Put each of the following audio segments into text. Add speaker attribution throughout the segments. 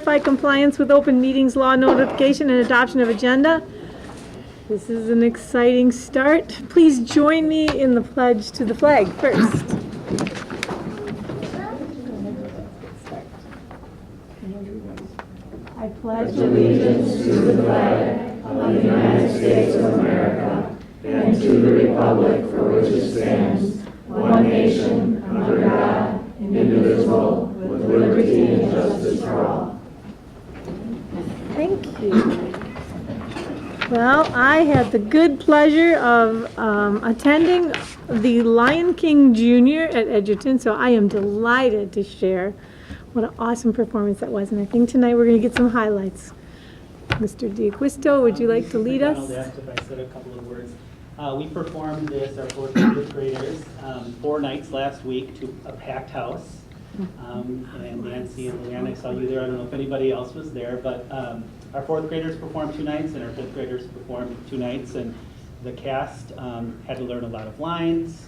Speaker 1: Verify compliance with open meetings law notification and adoption of agenda. This is an exciting start. Please join me in the pledge to the flag first. I pledge
Speaker 2: allegiance to the flag of the United States of America and to the republic for which it stands, one nation, under God, indivisible, with liberty and justice for all.
Speaker 1: Thank you. Well, I had the good pleasure of attending the Lion King Jr. at Edgerton, so I am delighted to share what an awesome performance that was. And I think tonight we're going to get some highlights. Mr. D'Acquisto, would you like to lead us?
Speaker 3: Asked if I said a couple of words. We performed this, our fourth and fifth graders, 4 nights last week to a packed house. And Nancy and Leanne, I saw you there. I don't know if anybody else was there, but our fourth graders performed 2 nights and our fifth graders performed 2 nights, and the cast had to learn a lot of lines.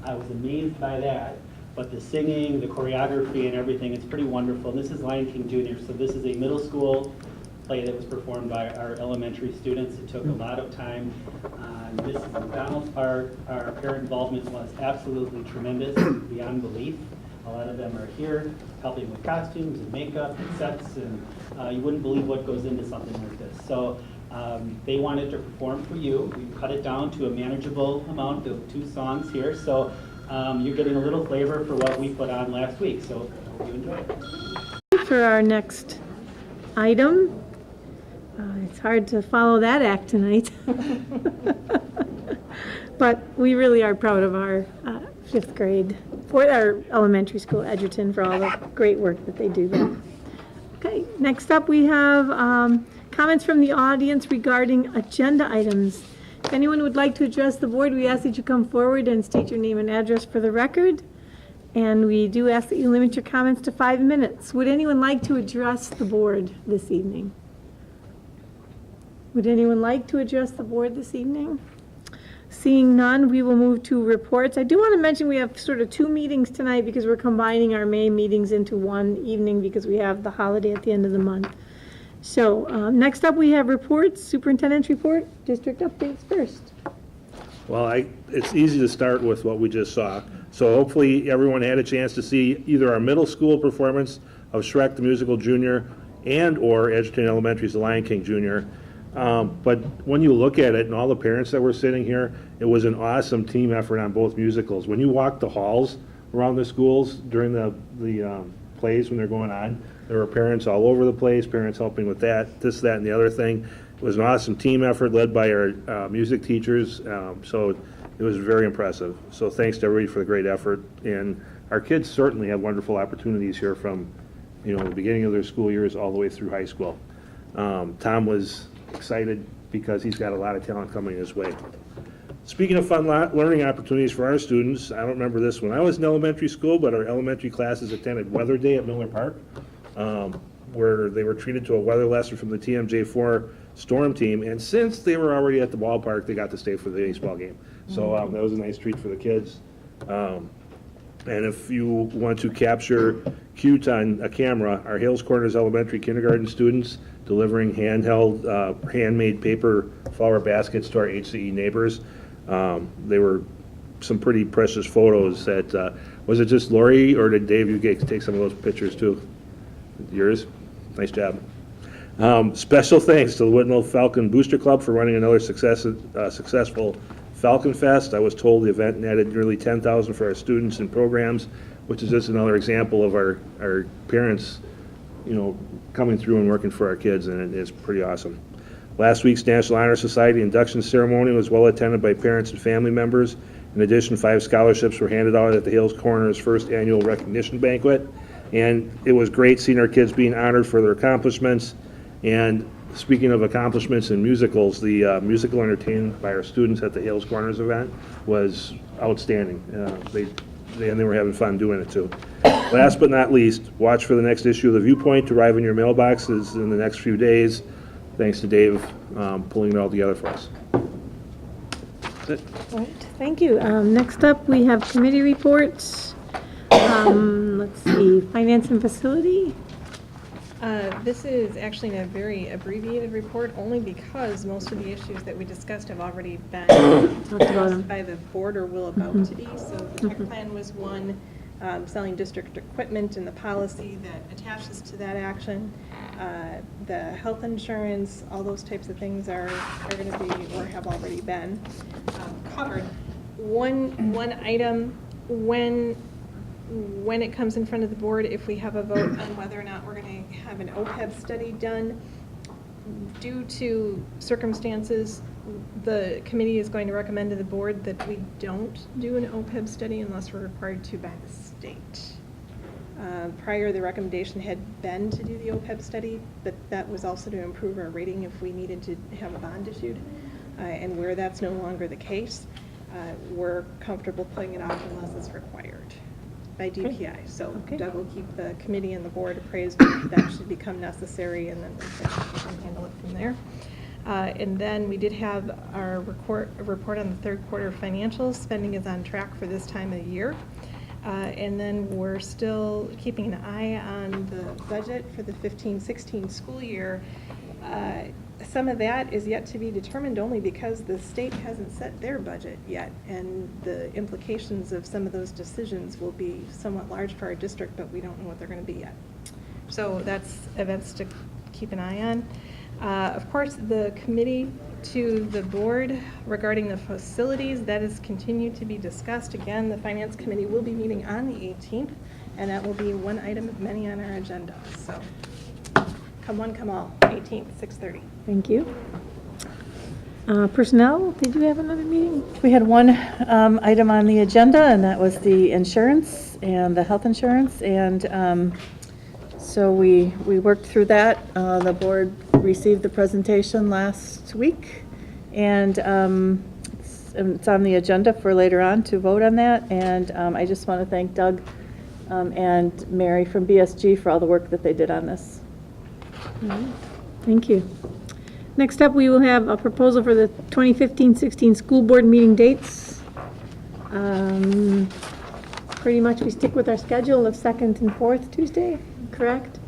Speaker 3: I was amazed by that, but the singing, the choreography, and everything, it's pretty wonderful. And this is Lion King Jr., so this is a middle school play that was performed by our elementary students. It took a lot of time. This is in Donald Park. Our parent involvement was absolutely tremendous, beyond belief. A lot of them are here helping with costumes and makeup and sets, and you wouldn't believe what goes into something like this. So they wanted to perform for you. We cut it down to a manageable amount of 2 songs here. So you're getting a little flavor for what we put on last week. So I hope you enjoy it.
Speaker 1: For our next item, it's hard to follow that act tonight. But we really are proud of our 5th grade, for our elementary school, Edgerton, for all the great work that they do there. Okay, next up we have comments from the audience regarding agenda items. If anyone would like to address the board, we ask that you come forward and state your name and address for the record. And we do ask that you limit your comments to 5 minutes. Would anyone like to address the board this evening? Would anyone like to address the board this evening? Seeing none, we will move to reports. I do want to mention we have sort of 2 meetings tonight because we're combining our May meetings into one evening because we have the holiday at the end of the month. So next up we have reports, superintendent's report, district updates first.
Speaker 4: Well, it's easy to start with what we just saw. So hopefully everyone had a chance to see either our middle school performance of Shrek the Musical Jr. and or Edgerton Elementary's The Lion King Jr. But when you look at it and all the parents that were sitting here, it was an awesome team effort on both musicals. When you walk the halls around the schools during the plays when they're going on, there were parents all over the place, parents helping with that, this, that, and the other thing. It was an awesome team effort led by our music teachers, so it was very impressive. So thanks to everybody for the great effort. And our kids certainly have wonderful opportunities here from the beginning of their school years all the way through high school. Tom was excited because he's got a lot of talent coming his way. Speaking of fun learning opportunities for our students, I don't remember this when I was in elementary school, but our elementary classes attended Weather Day at Miller Park, where they were treated to a weather lesson from the TMJ4 storm team. And since they were already at the ballpark, they got to stay for the baseball game. So that was a nice treat for the kids. And if you want to capture cute on a camera, our Hales Corners Elementary kindergarten students delivering handmade paper flower baskets to our HCE neighbors. They were some pretty precious photos that, was it just Lori or did Dave, you take some of those pictures too? Yours? Nice job. Special thanks to the Whitnall Falcon Booster Club for running another successful Falcon Fest. I was told the event netted nearly $10,000 for our students and programs, which is just another example of our parents, coming through and working for our kids, and it is pretty awesome. Last week's National Honor Society induction ceremony was well attended by parents and family members. In addition, 5 scholarships were handed out at the Hales Corners first annual recognition banquet, and it was great seeing our kids being honored for their accomplishments. And speaking of accomplishments in musicals, the musical entertainment by our students at the Hales Corners event was outstanding. They were having fun doing it too. Last but not least, watch for the next issue of The Viewpoint to arrive in your mailboxes in the next few days. Thanks to Dave pulling it all together for us. That's it.
Speaker 1: All right, thank you. Next up, we have committee reports. Let's see, finance and facility.
Speaker 5: This is actually a very abbreviated report, only because most of the issues that we discussed have already been
Speaker 1: Talked about 'em.
Speaker 5: discussed by the board or will about to be. So the tech plan was one, selling district equipment and the policy that attaches to that action. The health insurance, all those types of things are going to be, or have already been covered. One item, when it comes in front of the board, if we have a vote on whether or not we're going to have an OPEB study done, due to circumstances, the committee is going to recommend to the board that we don't do an OPEB study unless we're required to by the state. Prior, the recommendation had been to do the OPEB study, but that was also to improve our rating if we needed to have a bond issued. And where that's no longer the case, we're comfortable putting it off unless it's required by DPI. So
Speaker 1: Okay.
Speaker 5: Doug will keep the committee and the board appraised if that should become necessary, and then we can handle it from there. And then we did have our report on the third quarter financials. Spending is on track for this time of the year. And then we're still keeping an eye on the budget for the 15-16 school year. Some of that is yet to be determined only because the state hasn't set their budget yet, and the implications of some of those decisions will be somewhat large for our district, but we don't know what they're going to be yet. So that's events to keep an eye on. Of course, the committee to the board regarding the facilities, that is continued to be discussed. Again, the Finance Committee will be meeting on the 18th, and that will be one item of many on our agenda. So come one, come all, 18th, 6:30.
Speaker 1: Thank you. Personnel, did you have another meeting?
Speaker 6: We had one item on the agenda, and that was the insurance and the health insurance. And so we worked through that. The board received the presentation last week, and it's on the agenda for later on to vote on that. And I just want to thank Doug and Mary from BSG for all the work that they did on this.
Speaker 1: All right. Thank you. Next up, we will have a proposal for the 2015-16 school board meeting dates. Pretty much we stick with our schedule of second and fourth Tuesday, correct?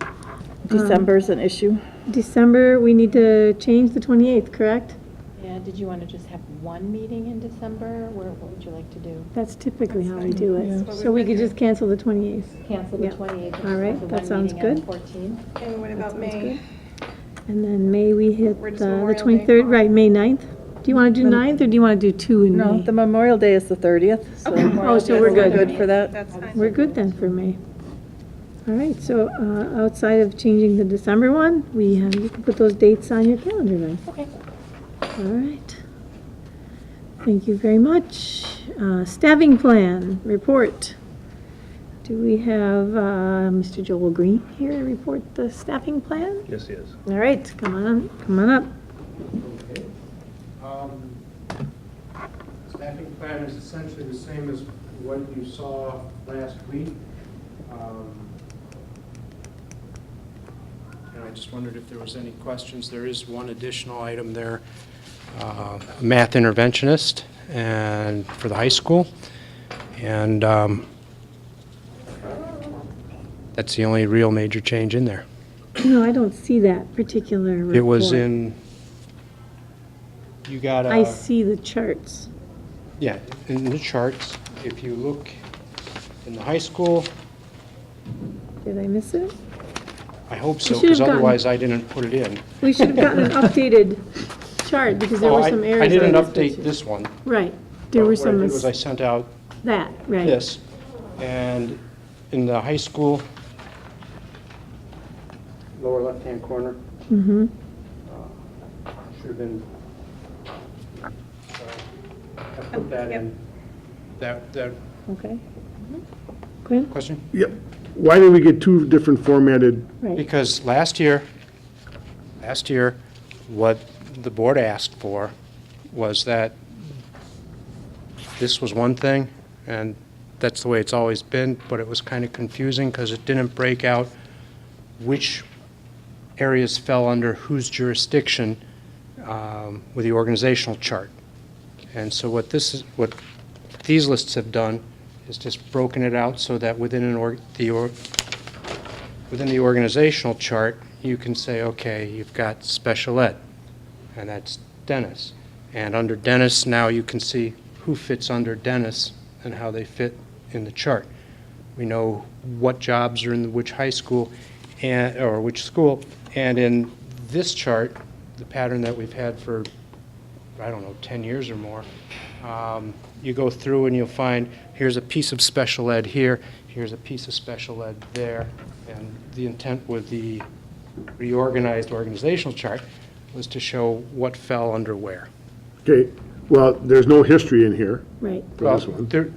Speaker 6: December's an issue.
Speaker 1: December, we need to change the 28th, correct?
Speaker 7: Yeah, did you want to just have one meeting in December? What would you like to do?
Speaker 1: That's typically how we do it.
Speaker 5: Yeah.
Speaker 1: So we could just cancel the 28th.
Speaker 7: Cancel the
Speaker 1: Yeah.
Speaker 7: 28th.
Speaker 1: All right, that sounds good.
Speaker 7: 14th.
Speaker 5: And what about
Speaker 1: sounds
Speaker 5: May?
Speaker 1: good. And then May, we hit
Speaker 5: Where does
Speaker 1: the
Speaker 5: Memorial Day
Speaker 1: 23rd,
Speaker 5: fall?
Speaker 1: right, May 9th. Do you want to do 9th, or do you want to do 2 in
Speaker 6: No,
Speaker 1: May?
Speaker 6: the Memorial Day is the 30th. So
Speaker 1: Oh, so we're good.
Speaker 6: Good for that.
Speaker 5: That's fine.
Speaker 1: We're good then for May. All right, so outside of changing the December one, you can put those dates on your calendar then.
Speaker 7: Okay.
Speaker 1: All right. Thank you very much. Staffing plan report. Do we have Mr. Joel Green here to report the staffing plan?
Speaker 4: Yes, he is.
Speaker 1: All right, come on up.
Speaker 8: Okay. Staffing plan is essentially the same as what you saw last week. And I just wondered if there was any questions. There is one additional item there, math interventionist and for the high school. And that's the only real major change in there.
Speaker 1: No, I don't see that particular report.
Speaker 8: It was in, you got a...
Speaker 1: I see the charts.
Speaker 8: Yeah, in the charts, if you look in the high school,
Speaker 1: Did I miss it?
Speaker 8: I hope so,
Speaker 1: should have
Speaker 8: because
Speaker 1: gotten-
Speaker 8: otherwise I didn't put it in.
Speaker 1: We should have gotten an updated chart because there
Speaker 8: Oh,
Speaker 1: were some errors.
Speaker 8: I didn't
Speaker 1: on this
Speaker 8: update
Speaker 1: picture.
Speaker 8: this one.
Speaker 1: Right, there were
Speaker 8: What I
Speaker 1: some,
Speaker 8: did was I sent out
Speaker 1: that, right.
Speaker 8: this, and in the high school, lower left-hand corner,
Speaker 1: Mm-hmm.
Speaker 8: should have been, I put that in. That
Speaker 1: Okay. Quinn?
Speaker 8: question?
Speaker 9: Yep. Why did we get two different formatted?
Speaker 1: Right.
Speaker 8: Because last year, what the board asked for was that this was one thing, and that's the way it's always been, but it was kind of confusing because it didn't break out which areas fell under whose jurisdiction with the organizational chart. And so what these lists have done is just broken it out so that within Within the organizational chart, you can say, okay, you've got special ed, and that's Dennis. And under Dennis, now you can see who fits under Dennis and how they fit in the chart. We know what jobs are in which high school or which school. And in this chart, the pattern that we've had for, I don't know, 10 years or more, you go through and you'll find here's a piece of special ed here, here's a piece of special ed there. And the intent with the reorganized organizational chart was to show what fell under where.
Speaker 9: Okay, well, there's no history in here
Speaker 1: Right.
Speaker 9: for this one.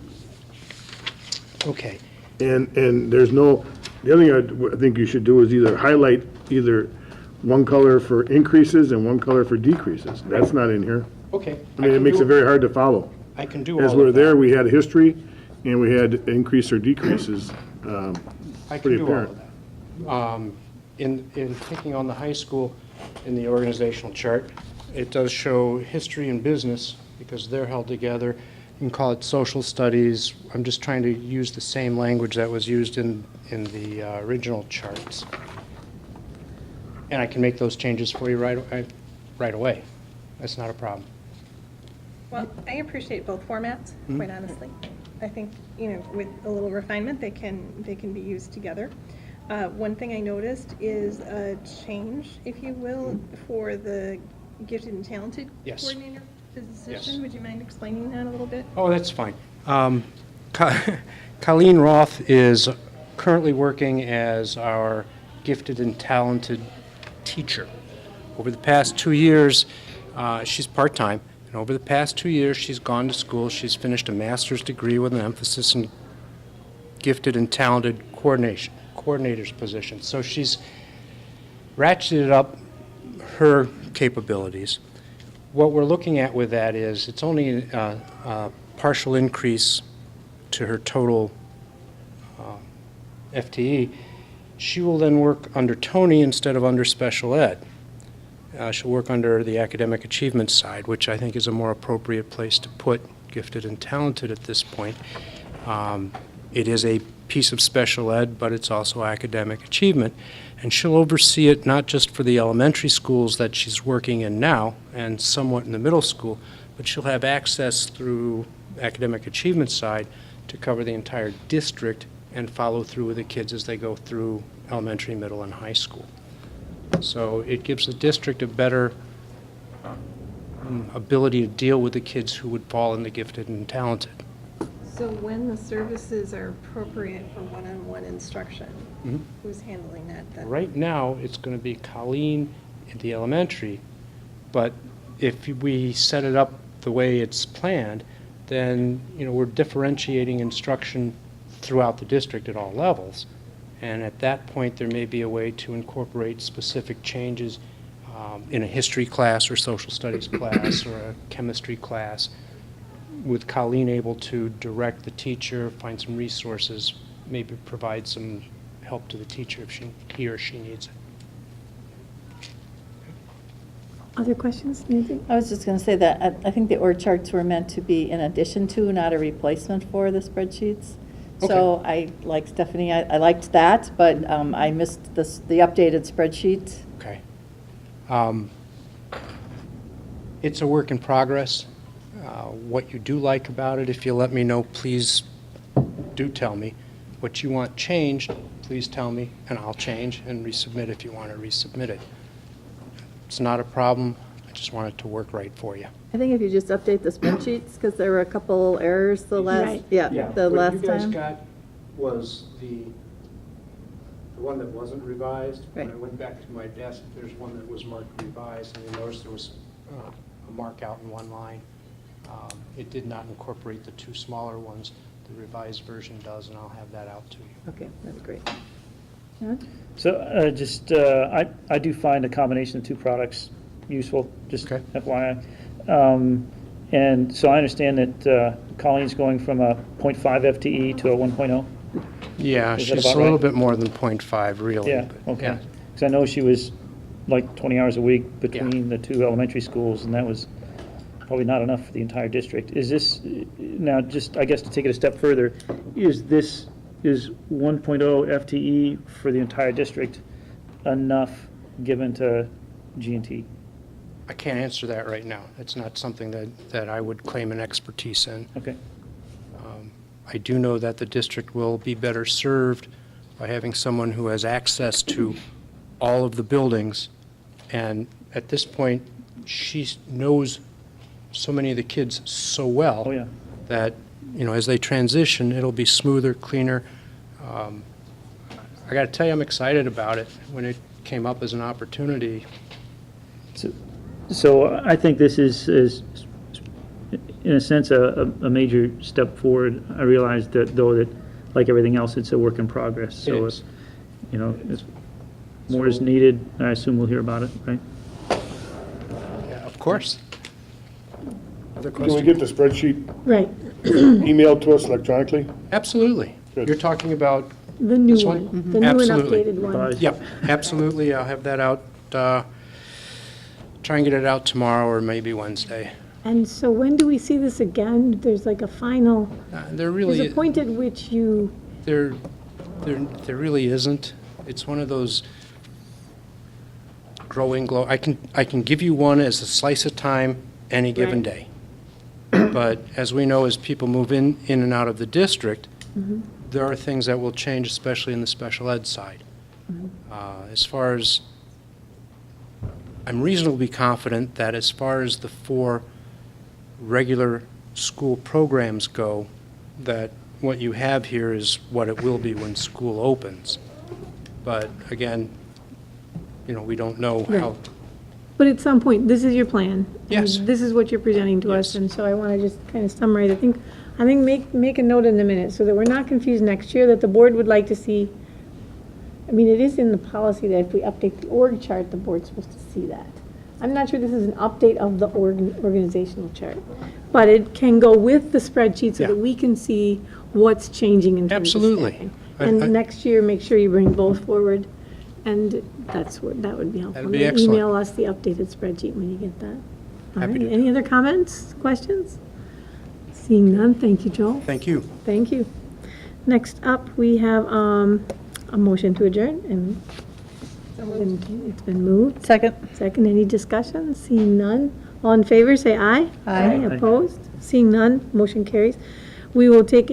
Speaker 8: Okay.
Speaker 9: And there's no, the other thing I think you should do is either highlight either one color for increases and one color for decreases. That's not in here.
Speaker 8: Okay.
Speaker 9: I mean, it makes it very hard to follow.
Speaker 8: I can do all of
Speaker 9: As
Speaker 8: that.
Speaker 9: we're there, we had history and we had increase or decreases.
Speaker 8: I can
Speaker 9: pretty
Speaker 8: do
Speaker 9: apparent.
Speaker 8: all of that. In thinking on the high school, in the organizational chart, it does show history and business because they're held together. You can call it social studies. I'm just trying to use the same language that was used in the original charts. And I can make those changes for you right away. That's not a problem.
Speaker 5: Well, I appreciate both formats, quite honestly. I think, with a little refinement, they can be used together. One thing I noticed is a change, if you will, for the gifted and talented
Speaker 8: Yes.
Speaker 5: coordinator position.
Speaker 8: Yes.
Speaker 5: Would you mind explaining that a little bit?
Speaker 8: Oh, that's fine. Colleen Roth is currently working as our gifted and talented teacher. Over the past 2 years, she's part-time, and over the past 2 years, she's gone to school. She's finished a master's degree with an emphasis in gifted and talented coordinator's position. So she's ratcheted up her capabilities. What we're looking at with that is it's only a partial increase to her total FTE. She will then work under Tony instead of under special ed. She'll work under the academic achievement side, which I think is a more appropriate place to put gifted and talented at this point. It is a piece of special ed, but it's also academic achievement. And she'll oversee it not just for the elementary schools that she's working in now and somewhat in the middle school, but she'll have access through academic achievement side to cover the entire district and follow through with the kids as they go through elementary, middle, and high school. So it gives the district a better ability to deal with the kids who would fall in the gifted and talented.
Speaker 5: So when the services are appropriate for one-on-one instruction, who's handling that then?
Speaker 8: Right now, it's going to be Colleen at the elementary, but if we set it up the way it's planned, then, we're differentiating instruction throughout the district at all levels. And at that point, there may be a way to incorporate specific changes in a history class or social studies class or a chemistry class, with Colleen able to direct the teacher, find some resources, maybe provide some help to the teacher if he or she needs it.
Speaker 1: Other questions, Nancy?
Speaker 6: I was just going to say that I think the org charts were meant to be in addition to, not a replacement for the spreadsheets. So I, like Stephanie, I liked that, but I missed the updated spreadsheet.
Speaker 8: Okay. It's a work in progress. What you do like about it, if you let me know, please do tell me. What you want changed, please tell me, and I'll change and resubmit if you want to resubmit it. It's not a problem. I just want it to work right for you.
Speaker 6: I think if you just update the spreadsheets, because there were a couple errors the last,
Speaker 1: Right.
Speaker 6: the last
Speaker 8: What you guys
Speaker 6: time.
Speaker 8: got was the one that wasn't revised. When I
Speaker 6: Right.
Speaker 8: went back to my desk, there's one that was marked revised, and you notice there was a mark out in one line. It did not incorporate the two smaller ones. The revised version does, and I'll have that out to you.
Speaker 6: Okay, that's great.
Speaker 10: So I do find a combination of two products useful, just
Speaker 8: Okay.
Speaker 10: FYI. And so I understand that Colleen's going from a 0.5 FTE to a 1.0?
Speaker 8: Yeah,
Speaker 10: Is that
Speaker 8: she's
Speaker 10: about
Speaker 8: a little
Speaker 10: right?
Speaker 8: bit more than 0.5, really.
Speaker 10: Yeah,
Speaker 8: but,
Speaker 10: okay. Because I know she was like 20 hours a week between
Speaker 8: Yeah.
Speaker 10: the two elementary schools, and that was probably not enough for the entire district. Is this, now just, I guess to take it a step further, is this is 1.0 FTE for the entire district enough given to G&T?
Speaker 8: I can't answer that right now. It's not something that I would claim an expertise in.
Speaker 10: Okay.
Speaker 8: I do know that the district will be better served by having someone who has access to all of the buildings. And at this point, she knows so many of the kids so well
Speaker 10: Oh, yeah.
Speaker 8: that, you know, as they transition, it'll be smoother, cleaner. I got to tell you, I'm excited about it. When it came up as an opportunity,
Speaker 10: So I think this is in a sense, a major step forward. I realize that, though, that like everything else, it's a work in progress. So,
Speaker 8: It is.
Speaker 10: you know, if more is needed, I assume we'll hear about it, right?
Speaker 8: yeah, of course. Other
Speaker 9: Can we
Speaker 8: questions?
Speaker 9: get the spreadsheet
Speaker 1: Right,
Speaker 9: emailed to us electronically?
Speaker 8: Absolutely.
Speaker 9: Good.
Speaker 8: You're talking about,
Speaker 1: the new
Speaker 8: This one?
Speaker 1: one, the new and
Speaker 8: Absolutely.
Speaker 1: updated one.
Speaker 8: yep, absolutely. I'll have that out, try and get it out tomorrow or maybe Wednesday.
Speaker 1: And so when do we see this again? There's like a final,
Speaker 8: There
Speaker 1: there's
Speaker 8: really,
Speaker 1: a point at which you,
Speaker 8: there really isn't. It's one of those growing glow. I can give you one as a slice of time any given
Speaker 1: Right.
Speaker 8: day. But as we know, as people move in and out of the district, there are things that will change, especially in the special ed side. As far as, I'm reasonably confident that as far as the 4 regular school programs go, that what you have here is what it will be when school opens. But again, you know, we don't know how,
Speaker 1: Right. But at some point, this is your plan. and
Speaker 8: Yes.
Speaker 1: This is what you're presenting to us,
Speaker 8: Yes.
Speaker 1: and so I want to just kind of summarize. I think make a note in the minute so that we're not confused next year, that the board would like to see, I mean, it is in the policy that if we update the org chart, the board's supposed to see that. I'm not sure this is an update of the organizational chart, but it can go with the spreadsheet so
Speaker 8: Yeah.
Speaker 1: that we can see what's changing in terms of
Speaker 8: Absolutely.
Speaker 1: staffing.
Speaker 8: I-
Speaker 1: And
Speaker 8: I-
Speaker 1: next year, make sure you bring both forward, and that would be helpful.
Speaker 8: That'd be
Speaker 1: And
Speaker 8: excellent.
Speaker 1: Email us the updated spreadsheet when you get that. All
Speaker 8: Happy
Speaker 1: right,
Speaker 8: to do
Speaker 1: any other comments, questions? Seeing none, thank you, Joel.
Speaker 8: thank you.
Speaker 1: Thank you. Next up, we have a motion to adjourn, and it's been moved.
Speaker 6: Second?
Speaker 1: Second, any discussion? Seeing none. All in favor, say aye.
Speaker 6: Aye.
Speaker 1: Opposed? Seeing none, motion carries. We will take a